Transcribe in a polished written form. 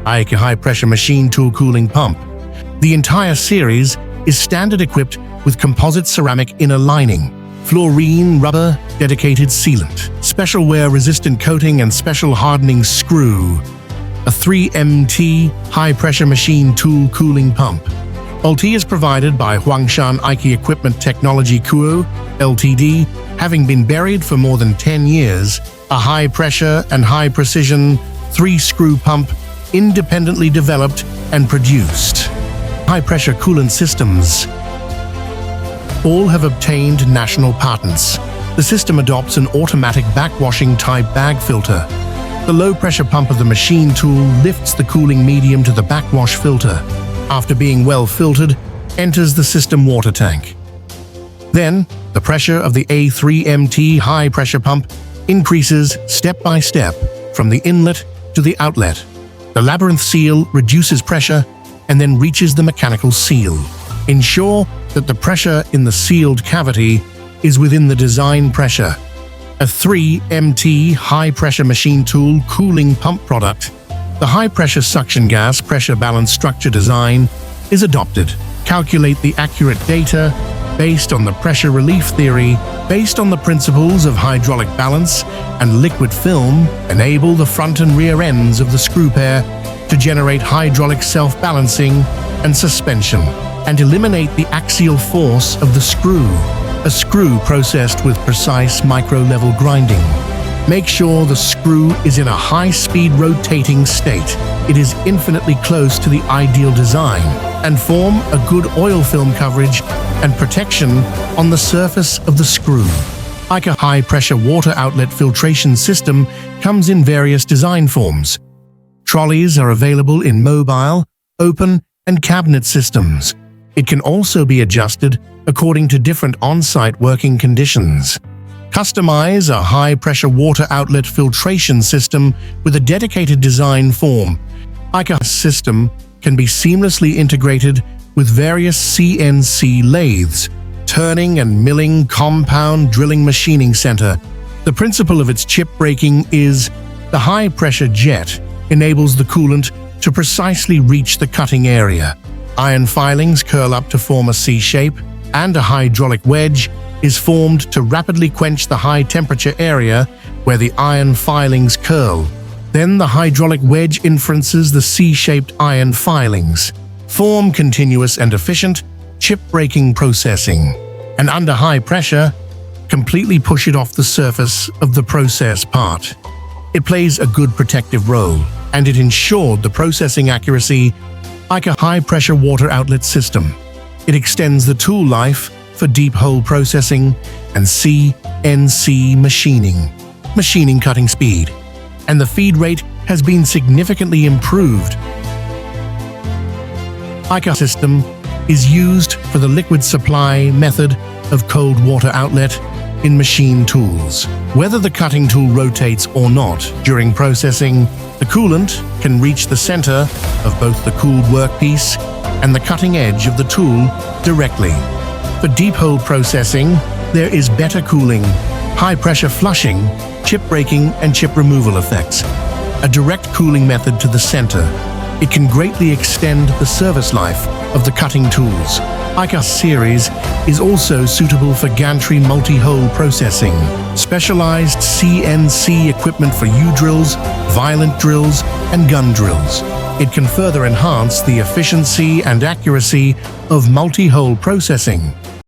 Aike high-pressure machine tool cooling pump. The entire series is standard equipped with composite ceramic inner lining, fluorine rubber dedicated sealant, special wear-resistant coating and special hardening screw. A 3MT high-pressure machine tool cooling pump. Qualty is provided by Huangshan Aike Equipment Technology Co., Ltd., having been buried for more than 10 years, a high-pressure and high-precision 3-screw pump independently developed and produced. High-pressure coolant systems. All have obtained national patents. The system adopts an automatic backwashing type bag filter. The low-pressure pump of the machine tool lifts the cooling medium to the backwash filter. After being well filtered, enters the system water tank. Then, the pressure of the A3MT high-pressure pump increases step by step from the inlet to the outlet. The labyrinth seal reduces pressure and then reaches the mechanical seal. Ensure that the pressure in the sealed cavity is within the design pressure. A 3MT high-pressure machine tool cooling pump product. The high-pressure suction gas pressure balance structure design is adopted. Calculate the accurate data based on the pressure relief theory, based on the principles of hydraulic balance and liquid film, enable the front and rear ends of the screw pair to generate hydraulic self-balancing and suspension, and eliminate the axial force of the screw. A screw processed with precise micro-level grinding. Make sure the screw is in a high-speed rotating state. It is infinitely close to the ideal design and form a good oil film coverage and protection on the surface of the screw. Aike high-pressure water outlet filtration system comes in various design forms. Trolleys are available in mobile, open, and cabinet systems. It can also be adjusted according to different on-site working conditions. Customize a high-pressure water outlet filtration system with a dedicated design form. Aike system can be seamlessly integrated with various CNC lathes, turning and milling compound drilling machining center. The principle of its chip breaking is the high-pressure jet enables the coolant to precisely reach the cutting area. Iron filings curl up to form a C shape, and a hydraulic wedge is formed to rapidly quench the high-temperature area where the iron filings curl. Then the hydraulic wedge inferences the C-shaped iron filings, form continuous and efficient chip-breaking processing, and under high pressure, completely push it off the surface of the process part. It plays a good protective role, and it ensured the processing accuracy like a high-pressure water outlet system. It extends the tool life for deep hole processing and CNC machining cutting speed, and the feed rate has been significantly improved. Aike system is used for the liquid supply method of cold water outlet in machine tools. Whether the cutting tool rotates or not during processing, the coolant can reach the center of both the cooled workpiece and the cutting edge of the tool directly. For deep hole processing, there is better cooling, high-pressure flushing, chip breaking, and chip removal effects. A direct cooling method to the center. It can greatly extend the service life of the cutting tools. Aike series is also suitable for gantry multi-hole processing, specialized CNC equipment for U-drills, violent drills, and gun drills. It can further enhance the efficiency and accuracy of multi-hole processing.